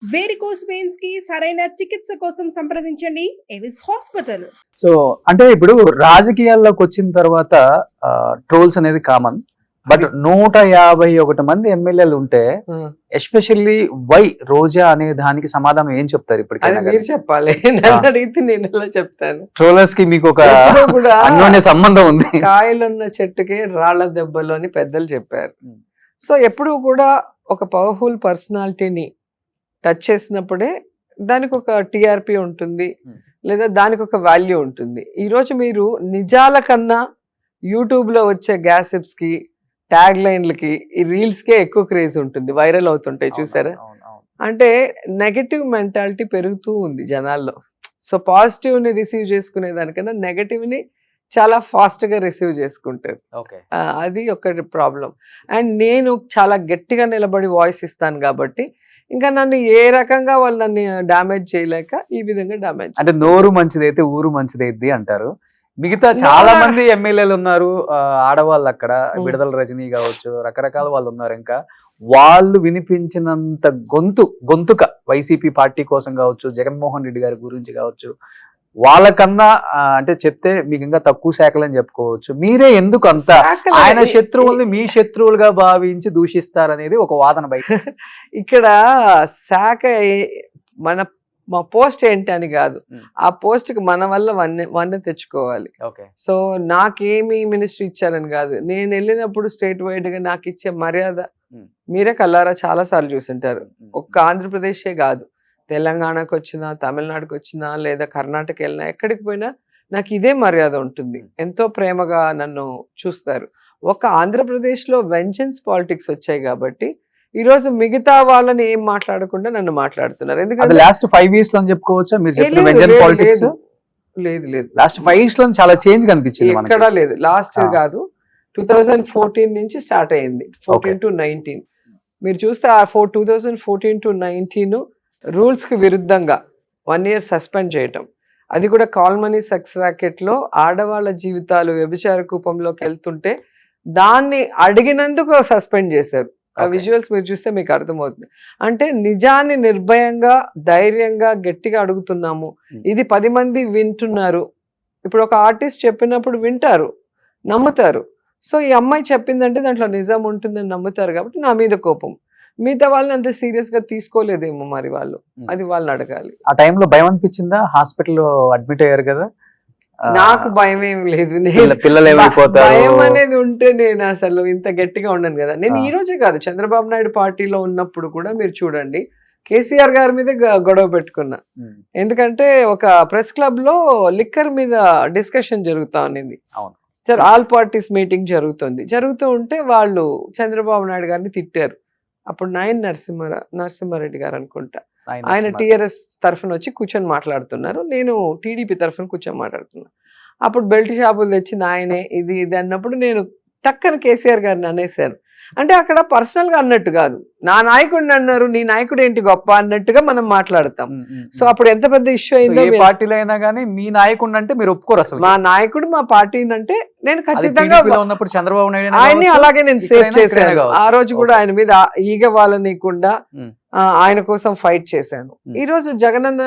Varicose veins కి సరైన చికిత్స కోసం సంప్రదించండి ఎవిస్ హాస్పిటల్. సో అంటే ఇప్పుడు రాజకీయాల్లోకి వచ్చిన తర్వాత ట్రోల్స్ అనేది కామన్. బట్ 151 మంది ఎమ్మెల్యేలు ఉంటే ఎస్పెషల్లీ వై రోజా అనే దానికి సమాధానం ఏం చెప్తారు అది మీరు చెప్పాలి. నన్ను అడిగితే నేను ఎలా చెప్తాను? ట్రోలర్స్ కి మీకు ఒక ఎప్పుడూ కూడా అన్యోన్య సంబంధం ఉంది. కాయలున్న చెట్టుకే రాళ్ల దెబ్బలు అని పెద్దలు చెప్పారు. సో ఎప్పుడు కూడా ఒక పవర్ఫుల్ పర్సనాలిటీని టచ్ చేసినప్పుడే దానికి ఒక టిఆర్పి ఉంటుంది, లేదా దానికి ఒక వాల్యూ ఉంటుంది. ఈరోజు మీరు నిజాల కన్నా యూట్యూబ్లో వచ్చే గ్యాసిప్స్కి, ట్యాగ్ లైన్లకి, ఈ రీల్స్కే ఎక్కువ క్రేజ్ ఉంటుంది, వైరల్ అవుతుంటాయి చూసారా. అంటే నెగటివ్ మెంటాలిటీ పెరుగుతూ ఉంది జనాల్లో. సో పాజిటివ్ని రిసీవ్ చేసుకునే దానికన్నా నెగటివ్ని చాలా ఫాస్ట్గా రిసీవ్ చేసుకుంటారు. అది ఒక ప్రాబ్లం. అండ్ నేను చాలా గట్టిగా నిలబడి వాయిస్ ఇస్తాను కాబట్టి ఇంకా నన్ను ఏ రకంగా వాళ్ళు నన్ను డామేజ్ చేయలేక ఈ విధంగా డామేజ్. అంటే నోరు మంచిదైతే ఊరు మంచిదైద్ది అంటారు. మిగతా చాలా మంది ఎమ్మెల్యేలు ఉన్నారు ఆడవాళ్ళు అక్కడ, విడుదల రజనీ కావచ్చు, రకరకాల వాళ్ళు ఉన్నారు. ఇంకా వాళ్ళు వినిపించినంత గొంతుక వైసీపీ పార్టీ కోసం కావచ్చు, జగన్మోహన్ రెడ్డి గారి గురించి కావచ్చు, వాళ్ళకన్నా అంటే చెప్తే మీకు ఇంకా తక్కువ శాఖలని చెప్పుకోవచ్చు. మీరే ఎందుకు అంత ఆయన శత్రువుల్ని మీ శత్రువులుగా భావించి దూషిస్తారనేది ఒక వాదన బయట. ఇక్కడ శాఖ మా పోస్ట్ ఏంటి అని కాదు, ఆ పోస్ట్ కి మన వల్ల వన్నె తెచ్చుకోవాలి. సో నాకేమి మినిస్ట్రీ ఇచ్చారని కాదు, నేను వెళ్ళినప్పుడు స్టేట్ వైడ్ గా నాకు ఇచ్చే మర్యాద మీరే కల్లారా చాలా సార్లు చూసింటారు. ఒక్క ఆంధ్రప్రదేశే కాదు, తెలంగాణకు వచ్చినా, తమిళనాడుకు వచ్చినా, లేదా కర్ణాటక వెళ్ళినా, ఎక్కడికి పోయినా నాకు ఇదే మర్యాద ఉంటుంది. ఎంతో ప్రేమగా నన్ను చూస్తారు. ఒక ఆంధ్రప్రదేశ్లో వెంజన్స్ పాలిటిక్స్ వచ్చాయి కాబట్టి ఈరోజు మిగతా వాళ్ళని ఏం మాట్లాడకుండా నన్ను మాట్లాడుతున్నారు. ఎందుకంటే లాస్ట్ 5 years లో చెప్పుకోవచ్చా మీరు చెప్పిన వెంజన్ పాలిటిక్స్? లేదు లాస్ట్ 5 years లో చాలా చేంజ్ కనిపించింది. ఎక్కడా లేదు. లాస్ట్ కాదు, 2014 నుంచి స్టార్ట్ అయింది, 14 to 19. మీరు చూస్తే ఆ 2014 to 19 రూల్స్ కి విరుద్ధంగా 1 year సస్పెండ్ చేయటం, అది కూడా కాల్ మనీ సెక్స్ రాకెట్ లో ఆడవాళ్ళ జీవితాలు వ్యభిచార కూపంలోకి వెళ్తుంటే దాన్ని అడిగినందుకు సస్పెండ్ చేశారు. ఆ విజువల్స్ మీరు చూస్తే మీకు అర్థమవుతుంది. అంటే నిజాన్ని నిర్భయంగా, ధైర్యంగా, గట్టిగా అడుగుతున్నాము. ఇది 10 మంది వింటున్నారు. ఇప్పుడు ఒక ఆర్టిస్ట్ చెప్పినప్పుడు వింటారు, నమ్ముతారు. సో ఈ అమ్మాయి చెప్పిందంటే దాంట్లో నిజం ఉంటుందని నమ్ముతారు కాబట్టి నా మీద కోపం. మిగతా వాళ్ళని అంత సీరియస్ గా తీసుకోలేదేమో మరి వాళ్ళు, అది వాళ్ళని అడగాలి. ఆ టైంలో భయం అనిపించిందా? హాస్పిటల్లో అడ్మిట్ అయ్యారు కదా. నాకు భయం ఏం లేదు. భయం అనేది ఉంటే నేను అసలు ఇంత గట్టిగా ఉండను కదా. నేను ఈ రోజే కాదు, చంద్రబాబు నాయుడు పార్టీలో ఉన్నప్పుడు కూడా మీరు చూడండి, కేసీఆర్ గారి మీద గొడవ పెట్టుకున్నా. ఎందుకంటే ఒక ప్రెస్ క్లబ్ లో లిక్కర్ మీద డిస్కషన్ జరుగుతా ఉన్నది. ఆల్ పార్టీస్ మీటింగ్ జరుగుతూ ఉంటే వాళ్ళు చంద్రబాబు నాయుడు గారిని తిట్టారు. అప్పుడు నరసింహారెడ్డి గారు అనుకుంటా, ఆయన టీఆర్ఎస్ తరఫున వచ్చి కూర్చొని మాట్లాడుతున్నారు, నేను టీడీపీ తరఫున కూర్చొని మాట్లాడుతున్నా. అప్పుడు బెల్ట్ షాపులు తెచ్చి నాయనే ఇది అన్నప్పుడు నేను టక్కన కేసీఆర్ గారిని అనేసాను. అంటే అక్కడ పర్సనల్ గా అన్నట్టు కాదు, నా నాయకుడిని అన్నారు, నీ నాయకుడు ఏంటి గొప్ప అన్నట్టుగా మనం మాట్లాడతాం. సో అప్పుడు ఎంత పెద్ద ఇష్యూ అయిందో. పార్టీలో అయినా కానీ మీ నాయకుడు అంటే మీరు ఒప్పుకోరు అసలు. మా నాయకుడు మా పార్టీ అంటే నేను ఖచ్చితంగా ఉన్నప్పుడు చంద్రబాబు నాయుడు ఆయన్ని అలాగే నేను సేవ్ చేశాను. ఆ రోజు కూడా ఆయన మీద ఈగ వాళ్ళనీయకుండా ఆయన కోసం ఫైట్ చేశాను. ఈ రోజు జగనన్న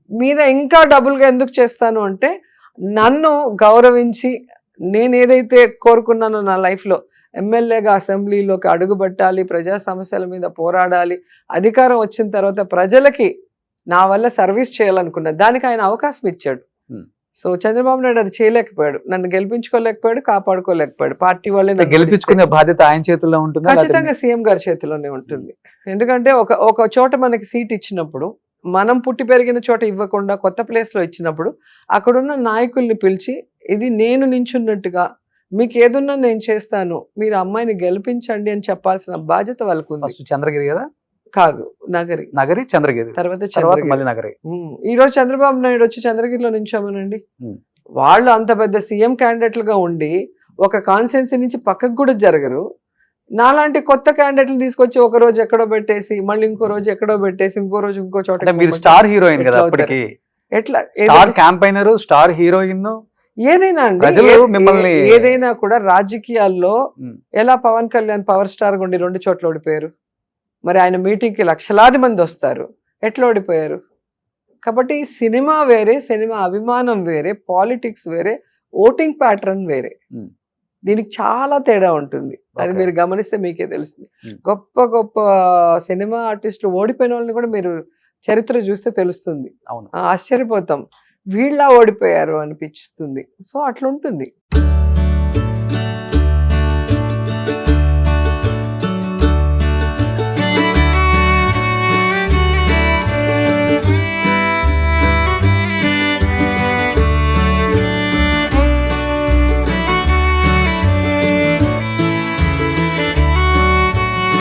మీద ఇంకా డబుల్ గా ఎందుకు చేస్తాను అంటే, నన్ను గౌరవించి నేను ఏదైతే కోరుకున్నానో నా లైఫ్ లో, ఎమ్మెల్యేగా అసెంబ్లీలోకి అడుగుబట్టాలి, ప్రజా సమస్యల మీద పోరాడాలి, అధికారం వచ్చిన తర్వాత ప్రజలకి నా వల్ల సర్వీస్ చేయాలనుకున్నా, దానికి ఆయన అవకాశం ఇచ్చాడు. సో చంద్రబాబు నాయుడు అది చేయలేకపోయాడు, నన్ను గెలిపించుకోలేకపోయాడు, కాపాడుకోలేకపోయాడు. పార్టీ వాళ్ళే గెలిపించుకునే బాధ్యత ఆయన చేతుల్లో ఉంటుంది, ఖచ్చితంగా సీఎం గారి చేతిలోనే ఉంటుంది. ఎందుకంటే ఒక చోట మనకి సీట్ ఇచ్చినప్పుడు, మనం పుట్టి పెరిగిన చోట ఇవ్వకుండా కొత్త ప్లేస్ లో ఇచ్చినప్పుడు అక్కడున్న నాయకుల్ని పిలిచి, ఇది నేను నించున్నట్టుగా మీకు ఏదున్నా నేను చేస్తాను, మీరు అమ్మాయిని గెలిపించండి అని చెప్పాల్సిన బాధ్యత వాళ్ళకు ఉంది. చంద్రగిరి కదా కాదు, నగరి చంద్రగిరి తర్వాత మళ్ళీ నగరి. ఈ రోజు చంద్రబాబు నాయుడు వచ్చి చంద్రగిరిలో నించోమనండి, వాళ్ళు అంత పెద్ద సీఎం క్యాండిడేట్లుగా ఉండి ఒక కాన్స్టిట్యున్సీ నుంచి పక్కకు కూడా జరగరు. నాలాంటి కొత్త క్యాండిడేట్లు తీసుకొచ్చి ఒక రోజు ఎక్కడో పెట్టేసి, మళ్ళీ ఇంకో రోజు ఎక్కడో పెట్టేసి, ఇంకో రోజు ఇంకో చోట. మీరు స్టార్ హీరోయిన్ కదా అప్పటికి, ఎట్లా స్టార్ క్యాంపైనర్, స్టార్ హీరోయిన్, ఏదైనా అండి, ఏదైనా కూడా రాజకీయాల్లో ఎలా పవన్ కళ్యాణ్ పవర్ స్టార్ ఉండి 2 చోట్ల ఓడిపోయారు. మరి ఆయన మీటింగ్ కి లక్షలాది మంది వస్తారు, ఎట్లా ఓడిపోయారు? కాబట్టి సినిమా వేరే, సినిమా అభిమానం వేరే, పాలిటిక్స్ వేరే, ఓటింగ్ ప్యాటర్న్ వేరే. Hmm. దీనికి చాలా తేడా ఉంటుంది. అది Okay. మీరు గమనిస్తే మీకే తెలుస్తుంది. Hmm. గొప్ప గొప్ప సినిమా ఆర్టిస్టులు ఓడిపోయిన వాళ్ళని కూడా మీరు చరిత్ర చూస్తే తెలుస్తుంది. అవును. ఆశ్చర్యపోతాం, వీళ్ళ ఓడిపోయారు అనిపిస్తుంది. సో అట్లా ఉంటుంది.